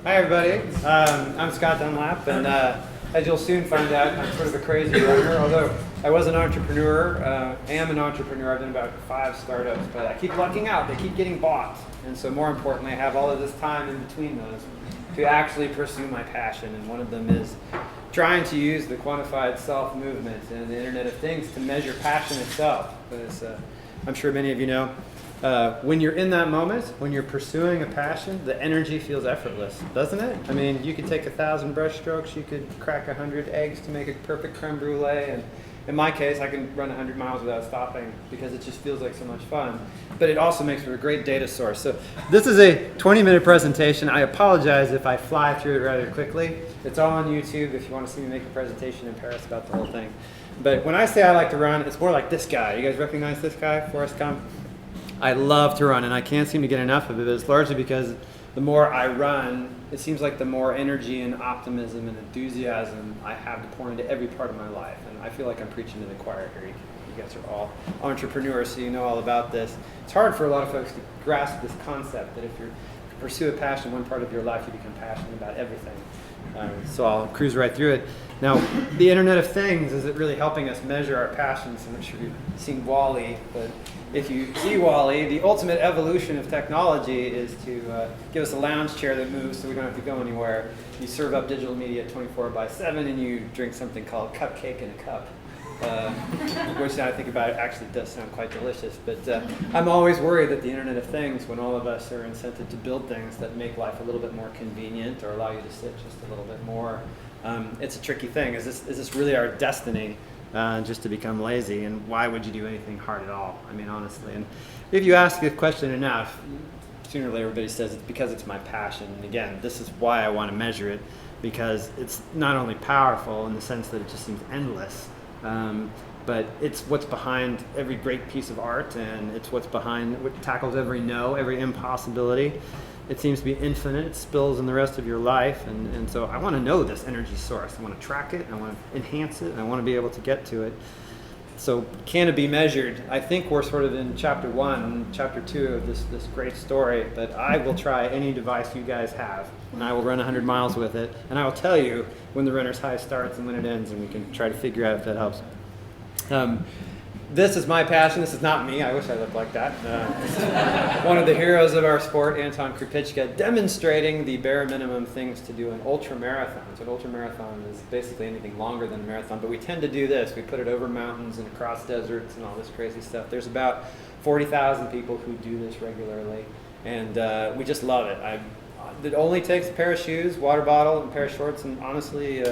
Hi everybody, I'm Scott Dunlap, and as you'll soon find out, I'm sort of a crazy runner. Although I was an entrepreneur, am an entrepreneur. I've done about 5 startups, but I keep lucking out. They keep getting bought, and so more importantly, I have all of this time in between those to actually pursue my passion. And one of them is trying to use the quantified self movement and the Internet of Things to measure passion itself. Because I'm sure many of you know, when you're in that moment, when you're pursuing a passion, the energy feels effortless, doesn't it? I mean, you could take 1,000 brush strokes, you could crack 100 eggs to make a perfect creme brulee, and in my case, I can run 100 miles without stopping because it just feels like so much fun. But it also makes for a great data source. So this is a 20-minute presentation. I apologize if I fly through it rather quickly. It's all on YouTube if you want to see me make a presentation in Paris about the whole thing. But when I say I like to run, it's more like this guy. You guys recognize this guy, Forrest Gump? I love to run, and I can't seem to get enough of it. It's largely because the more I run, it seems like the more energy and optimism and enthusiasm I have to pour into every part of my life. And I feel like I'm preaching to the choir here. You guys are all entrepreneurs, so you know all about this. It's hard for a lot of folks to grasp this concept that if you pursue a passion in one part of your life, you become passionate about everything. So I'll cruise right through it. Now, the Internet of Things, is it really helping us measure our passions? I'm not sure you've seen WALL-E, but if you see WALL-E, the ultimate evolution of technology is to give us a lounge chair that moves so we don't have to go anywhere. You serve up digital media 24/7 and you drink something called cupcake in a cup, which now I think about it actually does sound quite delicious. But I'm always worried that the Internet of Things, when all of us are incented to build things that make life a little bit more convenient or allow you to sit just a little bit more, it's a tricky thing. Is this really our destiny? Just to become lazy, and why would you do anything hard at all? I mean, honestly, and if you ask the question enough, sooner or later everybody says it's because it's my passion. And again, this is why I want to measure it, because it's not only powerful in the sense that it just seems endless, but it's what's behind every great piece of art, and it's what's behind what tackles every no, every impossibility. It seems to be infinite. It spills in the rest of your life, and so I want to know this energy source. I want to track it, I want to enhance it, and I want to be able to get to it. So can it be measured? I think we're sort of in chapter 1, chapter 2 of this great story, but I will try any device you guys have, and I will run 100 miles with it, and I will tell you when the runner's high starts and when it ends, and we can try to figure out if that helps. This is my passion. This is not me. I wish I looked like that. One of the heroes of our sport, Anton Krupicka, demonstrating the bare minimum things to do in ultra marathons. An ultra marathon is basically anything longer than a marathon, but we tend to do this. We put it over mountains and across deserts and all this crazy stuff. There's about 40,000 people who do this regularly, and we just love it. It only takes a pair of shoes, water bottle, and a pair of shorts, and honestly,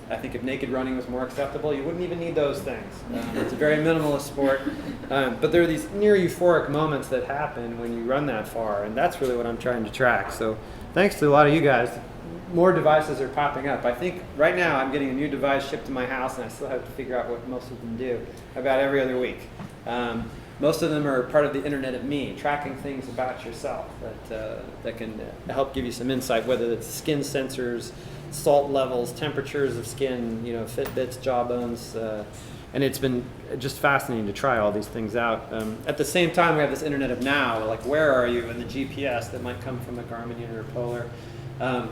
I think if naked running was more acceptable, you wouldn't even need those things. It's a very minimalist sport, but there are these near euphoric moments that happen when you run that far, and that's really what I'm trying to track. So thanks to a lot of you guys, more devices are popping up. I think right now I'm getting a new device shipped to my house, and I still have to figure out what most of them do about every other week. Most of them are part of the Internet of Me, tracking things about yourself that can help give you some insight, whether it's skin sensors, salt levels, temperatures of skin, Fitbits, jawbones, and it's been just fascinating to try all these things out. At the same time, we have this Internet of Now, like where are you, and the GPS that might come from a Garmin unit or Polar.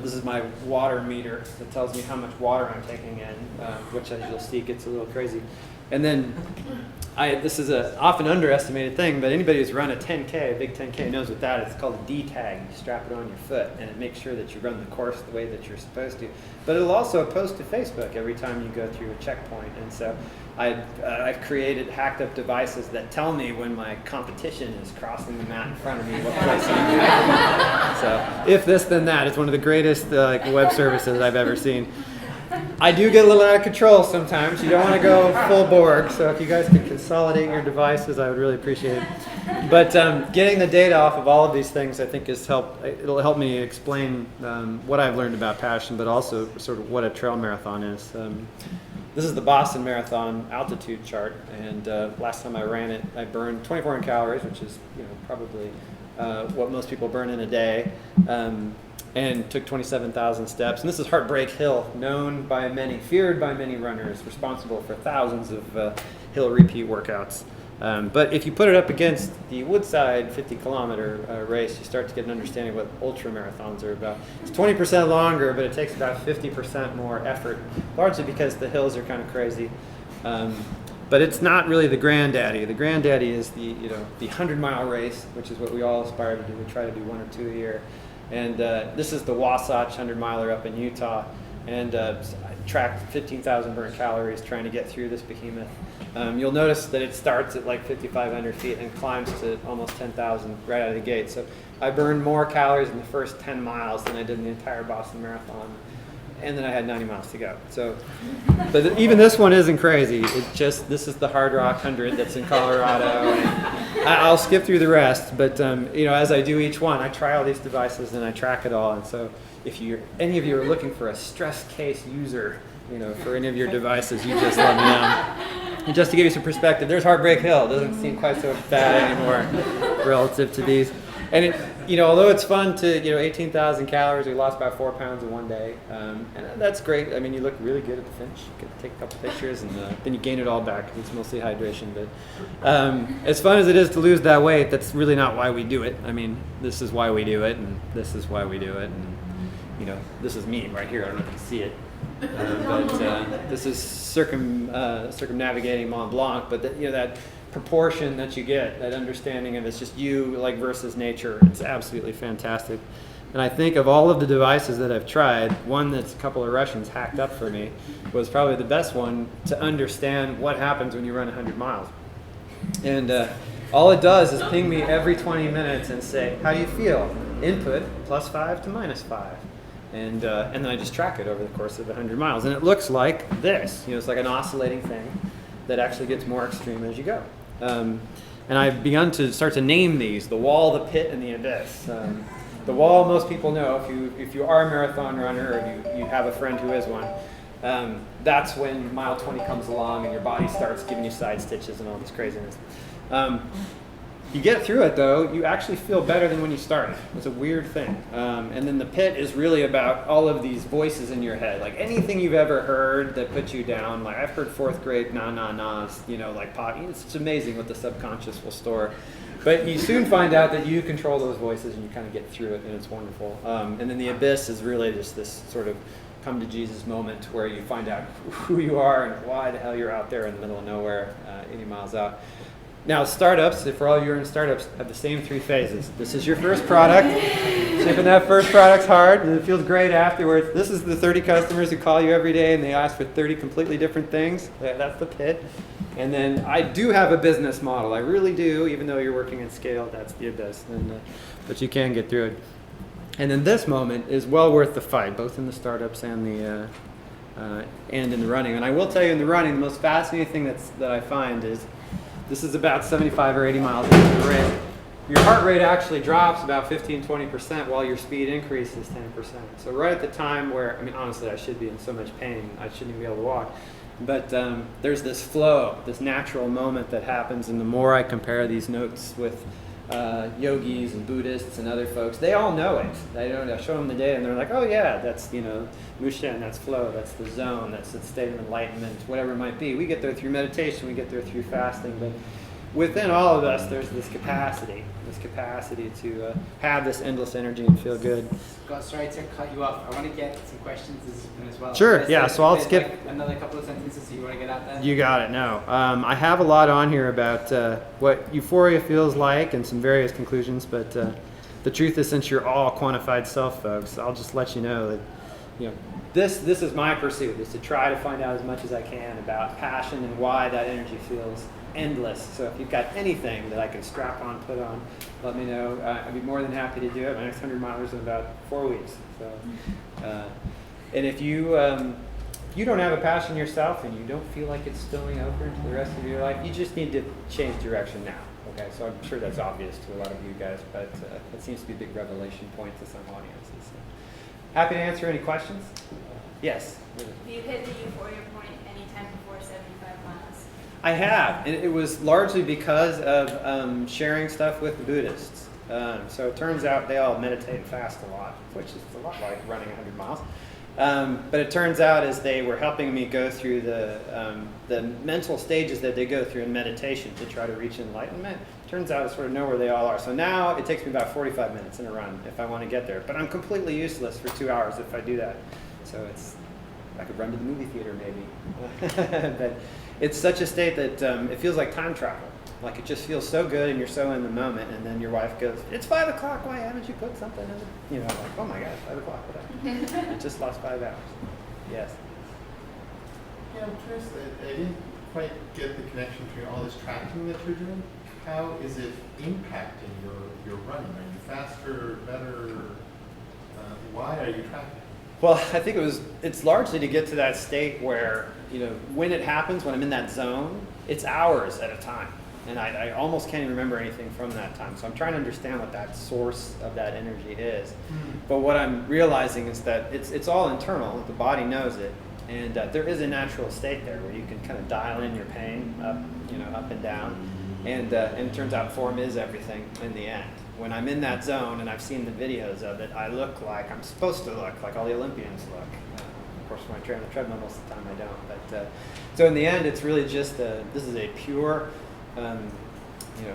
This is my water meter that tells me how much water I'm taking in, which as you'll see gets a little crazy. And then this is an often underestimated thing, but anybody who's run a 10K, a big 10K, knows what that is. It's called a D-tag. You strap it on your foot, and it makes sure that you run the course the way that you're supposed to. But it'll also post to Facebook every time you go through a checkpoint. And so I've created hacked-up devices that tell me when my competition is crossing the mat in front of me, what place I'm in. So if this, then that. It's one of the greatest web services I've ever seen. I do get a little out of control sometimes. You don't want to go full Borg, so if you guys could consolidate your devices, I would really appreciate it. But getting the data off of all of these things, I think, it'll help me explain what I've learned about passion, but also sort of what a trail marathon is. This is the Boston Marathon altitude chart, and last time I ran it, I burned 2,400 calories, which is probably what most people burn in a day. And took 27,000 steps. And this is Heartbreak Hill, known by many, feared by many runners, responsible for thousands of hill repeat workouts. But if you put it up against the Woodside 50-kilometer race, you start to get an understanding of what ultra marathons are about. It's 20% longer, but it takes about 50% more effort, largely because the hills are kind of crazy. But it's not really the granddaddy. The granddaddy is the 100-mile race, which is what we all aspire to do. We try to do 1 or 2 a year. And this is the Wasatch 100-miler up in Utah. And I tracked 15,000 burnt calories trying to get through this behemoth. You'll notice that it starts at like 5,500 feet and climbs to almost 10,000 right out of the gate. So I burned more calories in the first 10 miles than I did in the entire Boston Marathon. And then I had 90 miles to go. So, but even this one isn't crazy. It's just, this is the Hard Rock 100 that's in Colorado. And I'll skip through the rest, but as I do each one, I try all these devices and I track it all. And so if any of you are looking for a stress case user, for any of your devices, you just let me know. And just to give you some perspective, there's Heartbreak Hill. It doesn't seem quite so bad anymore relative to these. And although it's fun to, 18,000 calories, we lost about 4 pounds in one day. And that's great. I mean, you look really good at the finish. You can take a couple pictures and then you gain it all back. It's mostly hydration. But as fun as it is to lose that weight, that's really not why we do it. I mean, this is why we do it, and this is why we do it. And, this is me right here. I don't know if you can see it. But this is circumnavigating Mont Blanc. But that proportion that you get, that understanding of it's just you versus nature, it's absolutely fantastic. And I think of all of the devices that I've tried, one that's a couple of Russians hacked up for me was probably the best one to understand what happens when you run 100 miles. And all it does is ping me every 20 minutes and say, how do you feel? Input +5 to -5. And then I just track it over the course of 100 miles. And it looks like this. It's like an oscillating thing that actually gets more extreme as you go. And I've begun to start to name these: the wall, the pit, and the abyss. The wall, most people know. If you are a marathon runner, or you have a friend who is one, that's when mile 20 comes along and your body starts giving you side stitches and all this craziness. You get through it, though, you actually feel better than when you started. It's a weird thing. And then the pit is really about all of these voices in your head. Like anything you've ever heard that puts you down. Like I've heard 4th grade na-na-nas, like pop. It's amazing what the subconscious will store. But you soon find out that you control those voices and you kind of get through it, and it's wonderful. And then the abyss is really just this sort of come to Jesus moment where you find out who you are and why the hell you're out there in the middle of nowhere, 80 miles out. Now, startups, for all you are in startups, have the same 3 phases. This is your first product. Shipping that first product's hard, and it feels great afterwards. This is the 30 customers who call you every day, and they ask for 30 completely different things. That's the pit. And then I do have a business model. I really do, even though you're working at scale. That's the abyss. But you can get through it. And then this moment is well worth the fight, both in the startups and in the running. And I will tell you, in the running, the most fascinating thing that I find is this is about 75 or 80 miles into the race. Your heart rate actually drops about 15-20% while your speed increases 10%. So right at the time where, honestly, I should be in so much pain, I shouldn't even be able to walk. But there's this flow, this natural moment that happens, and the more I compare these notes with yogis and Buddhists and other folks, they all know it. I show them the data, and they're like, oh yeah, that's Mushin, that's flow, that's the zone, that's the state of enlightenment, whatever it might be. We get there through meditation, we get there through fasting, but within all of us, there's this capacity to have this endless energy and feel good. Scott, sorry to cut you off. I want to get some questions as well. Sure, so I'll skip another couple of sentences you want to get out there. You got it. No, I have a lot on here about what euphoria feels like and some various conclusions, but the truth is, since you're all quantified self folks, I'll just let you know that this is my pursuit, is to try to find out as much as I can about passion and why that energy feels endless. So if you've got anything that I can strap on, put on, let me know. I'd be more than happy to do it. My next 100 milers in about 4 weeks. So, and if you don't have a passion yourself and you don't feel like it's spilling over into the rest of your life, you just need to change direction now. Okay, so I'm sure that's obvious to a lot of you guys, but it seems to be a big revelation point to some audiences. So. Happy to answer any questions. Yes. Have you hit the euphoria point anytime before 75 miles? I have, and it was largely because of sharing stuff with the Buddhists. So it turns out they all meditate and fast a lot, which is a lot like running 100 miles. But it turns out as they were helping me go through the mental stages that they go through in meditation to try to reach enlightenment, turns out I sort of know where they all are. So now it takes me about 45 minutes in a run if I want to get there. But I'm completely useless for 2 hours if I do that. So I could run to the movie theater maybe. But it's such a state that it feels like time travel. Like it just feels so good and you're so in the moment, and then your wife goes, "It's 5 o'clock, why haven't you put something in it?" You know, like, oh my gosh, 5 o'clock, whatever. It just lost 5 hours. Yes. Yeah, I'm curious, I didn't quite get the connection between all this tracking that you're doing. How is it impacting your running? Are you faster, better? Why are you tracking? Well, I think it's largely to get to that state where, you know, when it happens, when I'm in that zone, it's hours at a time. And I almost can't even remember anything from that time. So I'm trying to understand what that source of that energy is. But what I'm realizing is that it's all internal. The body knows it. And there is a natural state there where you can kind of dial in your pain up and down. And it turns out form is everything in the end. When I'm in that zone and I've seen the videos of it, I look like I'm supposed to look, like all the Olympians look. Of course, when I train on the treadmill, most of the time I don't. But so in the end, it's really just this is a pure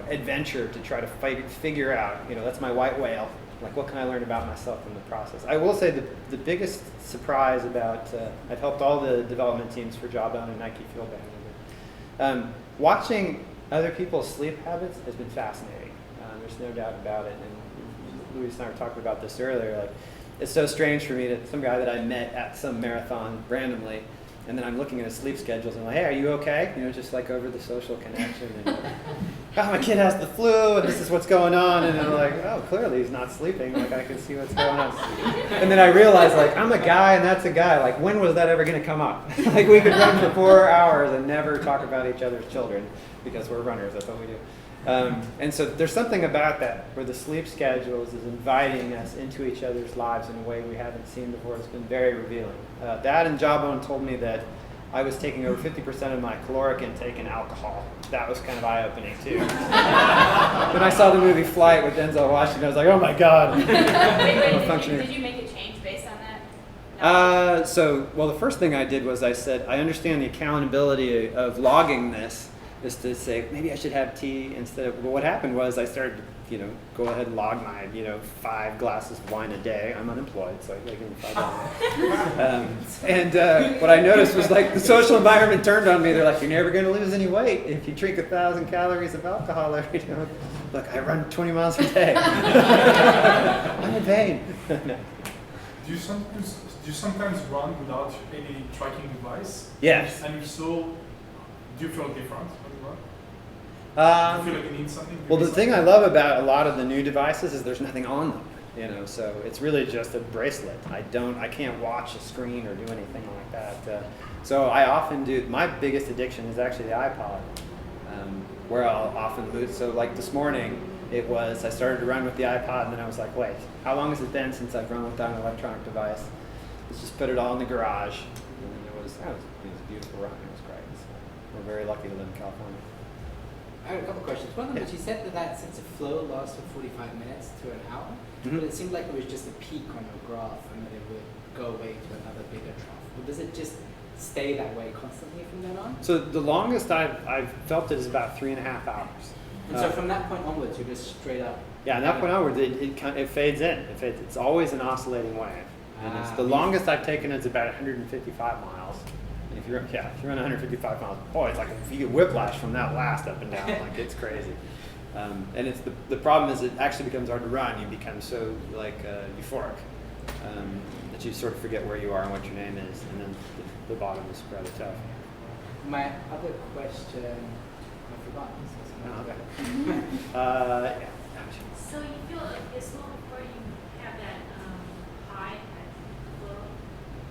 adventure to try to figure out. That's my white whale. Like, what can I learn about myself in the process? I will say the biggest surprise about I've helped all the development teams for Jawbone and Nike Field Band. Watching other people's sleep habits has been fascinating. There's no doubt about it. And Luis and I were talking about this earlier. Like, it's so strange for me that some guy that I met at some marathon randomly, and then I'm looking at his sleep schedules and I'm like, hey, are you okay? Just like over the social connection. And, oh, my kid has the flu and this is what's going on. And I'm like, oh, clearly he's not sleeping. Like, I can see what's going on. And then I realized, like, I'm a guy and that's a guy. Like, when was that ever going to come up? Like, we could run for 4 hours and never talk about each other's children because we're runners. That's what we do. And so there's something about that where the sleep schedules is inviting us into each other's lives in a way we haven't seen before. It's been very revealing. That and Jawbone told me that I was taking over 50% of my caloric intake in alcohol. That was kind of eye-opening too. When I saw the movie Flight with Denzel Washington, I was like, oh my God. Did you make a change based on that? Well, the first thing I did was I said, I understand the accountability of logging this. Is to say, maybe I should have tea instead of, well, what happened was I started to, go ahead and log my, 5 glasses of wine a day. I'm unemployed, so I give me $5. And what I noticed was, like, the social environment turned on me. They're like, you're never going to lose any weight if you drink 1,000 calories of alcohol every day. Look, I run 20 miles a day. I'm in pain. No. Do you sometimes run without any tracking device? Yes. And if so, do you feel different? Do you feel like you need something? Well, the thing I love about a lot of the new devices is there's nothing on them, so it's really just a bracelet. I can't watch a screen or do anything like that. So I often do, my biggest addiction is actually the iPod, where I'll often lose. So like this morning, I started to run with the iPod and then I was like, wait, how long has it been since I've run without an electronic device? Let's just put it all in the garage. And then it was a beautiful run. It was great. So we're very lucky to live in California. I have a couple questions. One of them, you said that sense of flow lasts from 45 minutes to an hour, but it seemed like it was just a peak on your graph and then it would go away to another bigger trough. Or does it just stay that way constantly from then on? So the longest I've felt it is about 3.5 hours. And so from that point onwards, you're just straight up? Yeah, and that point onwards, it fades in. It's always an oscillating wave. And the longest I've taken is about 155 miles. And if you run 155 miles, boy, it's like you get whiplash from that last up and down. Like, it's crazy. And it's the problem is it actually becomes hard to run. You become so euphoric that you sort of forget where you are and what your name is, and then the bottom is rather tough. My other question, I forgot. Yeah. So you feel abysmal before you have that high, that flow?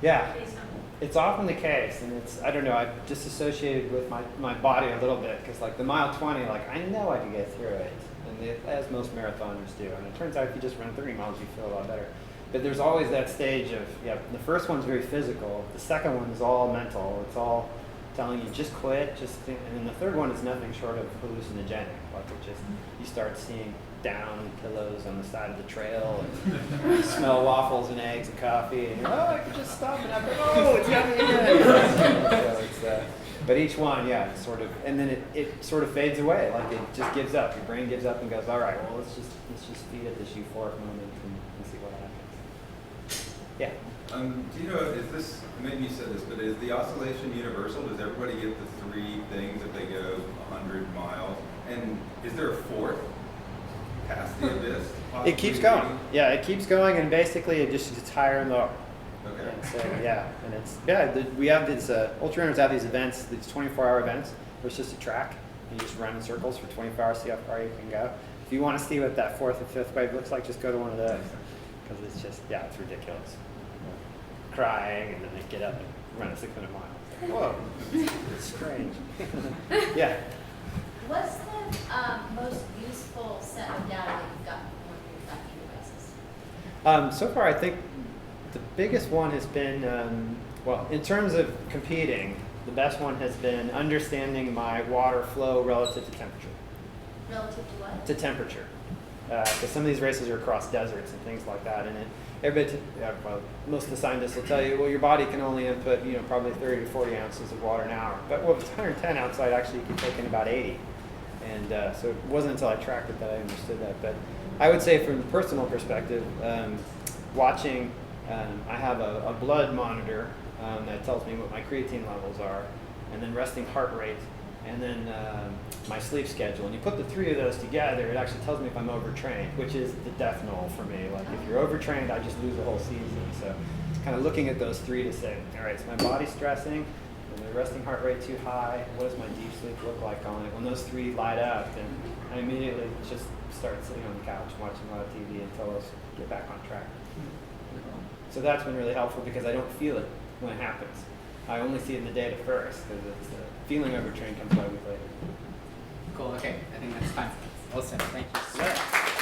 Yeah. Based on It's often the case, and I don't know, I've disassociated with my body a little bit, because like the mile 20, like I know I can get through it, and as most marathoners do, and it turns out if you just run 30 miles, you feel a lot better. But there's always that stage of, the first one's very physical, the second one is all mental, it's all telling you just quit, just think, and then the third one is nothing short of hallucinogenic, like it just, you start seeing down pillows on the side of the trail and smell waffles and eggs and coffee and I could just stop and have it's yummy again. So it's, but each one, yeah, sort of, and then it sort of fades away. Like it just gives up. Your brain gives up and goes, all right, well let's just feed it this euphoric moment and see what happens. Yeah. Do you know, is this, maybe you said this, but is the oscillation universal? Does everybody get the 3 things if they go 100 miles? And is there a fourth past the abyss? It keeps going. Yeah, it keeps going, and basically it just gets higher and lower. Okay. And so, and it's, we have these, ultra runners have these events, these 24-hour events, where it's just a track, and you just run in circles for 24 hours, see how far you can go. If you want to see what that 4th or 5th wave looks like, just go to one of those, because it's just, it's ridiculous. Crying, and then they get up and run a 600 miles. Whoa, it's strange. Yeah. What's the most useful set of data that you've gotten from your tracking devices? So far, I think the biggest one has been, well, in terms of competing, the best one has been understanding my water flow relative to temperature. Relative to what? To temperature. Because some of these races are across deserts and things like that, and everybody, well, most of the scientists will tell you, well, your body can only input, probably 30 to 40 ounces of water an hour. But well, if it's 110 outside, actually, you can take in about 80. And so it wasn't until I tracked it that I understood that. But I would say, from the personal perspective, watching, I have a blood monitor that tells me what my creatine levels are, and then resting heart rate, and then my sleep schedule. And you put the 3 of those together, it actually tells me if I'm overtrained, which is the death knell for me. Like if you're overtrained, I just lose the whole season. So it's kind of looking at those 3 to say, all right, is my body stressing? Is my resting heart rate too high? What does my deep sleep look like on it? When those 3 light up, then I immediately just start sitting on the couch watching a lot of TV until I get back on track. So that's been really helpful because I don't feel it when it happens. I only see it in the data first because it's feeling overtrained comes by a week later. Cool. Okay. I think that's fine. Awesome. Thank you. Yeah.